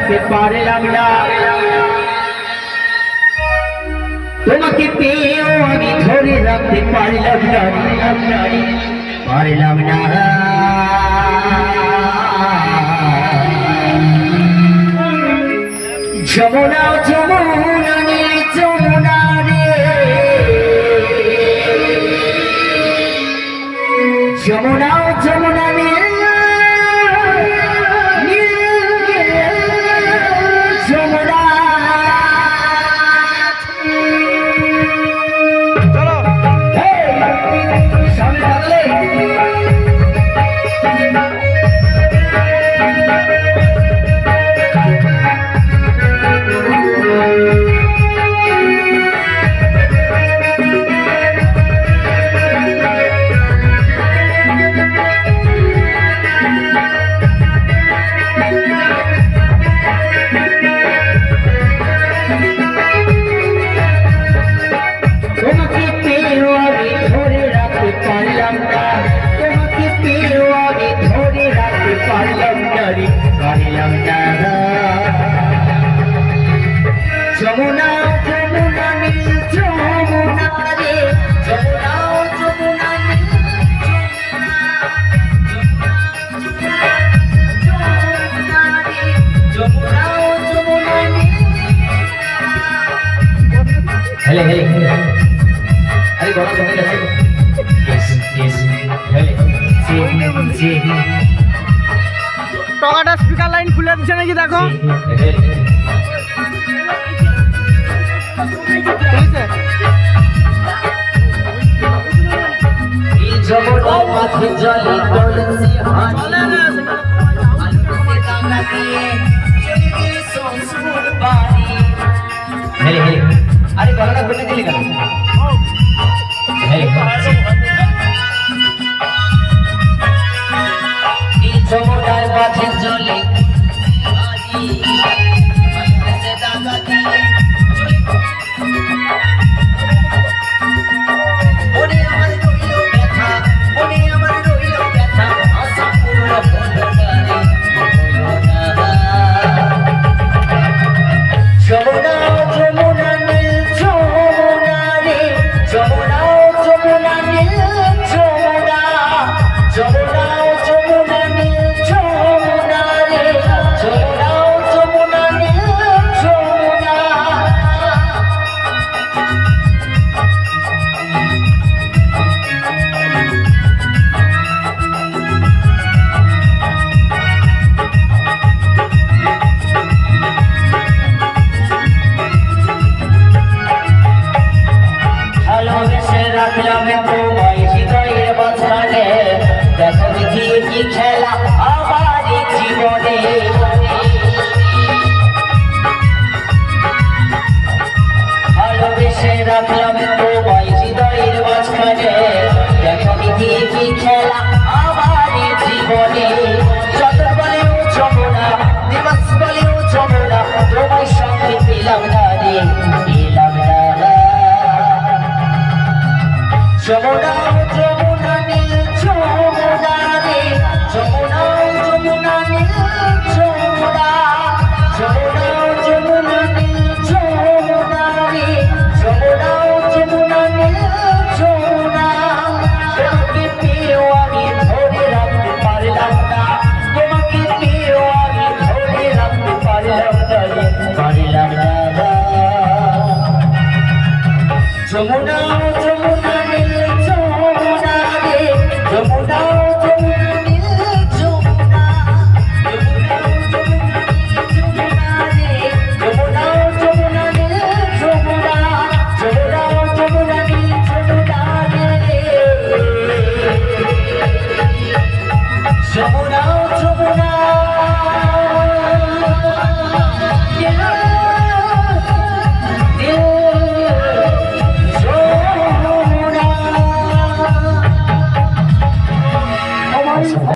রাখতে পারলাম না, তোমাকে পেয়েও আমি ধরে রাখতে পারলাম না, পারলাম না। যমুনা যমুনা নীল যমুনা রে, যমুনা যমুনা নীল যমুনা। যমুনা যমুনা নীল যমুনা রে, যমুনা যমুনা নীল যমুনা রে, যমুনা যমুনা নীল। হেলে হেলে আরে গলা বন্ধ আছে। ইয়েস ইয়েস হেলে জি জি। টকাটা স্পিকার লাইন খুলে দিচ্ছে নাকি দেখো। যমুনা মাঝে জলে কলসি হানি, আলোতে দানা দিয়ে চলে গেলে সংস্কুল বাড়ি। হেলে হেলে আরে গলাটা খুলে দিলি কেন? এই যমুনার মাঝে জলে হানি, আলোতে দানা দিয়ে খেলা আমার জীবনে। ভালোবেসে রাখলাম তোমায় হৃদয়ের মাঝখানে, দেখো কি খেলা আমার জীবনে। চতুর বলেও যমুনা, দিবস বলেও যমুনা, তোমায় সঙ্গে পেলাম না রে, পেলাম না। যমুনা যমুনা নীল যমুনা রে, যমুনা যমুনা নীল যমুনা, যমুনা যমুনা নীল যমুনা রে, যমুনা যমুনা নীল যমুনা। তোমাকে পেয়েও আমি ধরে রাখতে পারলাম না, তোমাকে পেয়েও আমি ধরে রাখতে পারলাম না রে, পারলাম না। যমুনা যমুনা নীল যমুনা রে, যমুনা যমুনা নীল যমুনা, যমুনা যমুনা রে, যমুনা যমুনা নীল যমুনা, যমুনা যমুনা নীল যমুনা রে, যমুনা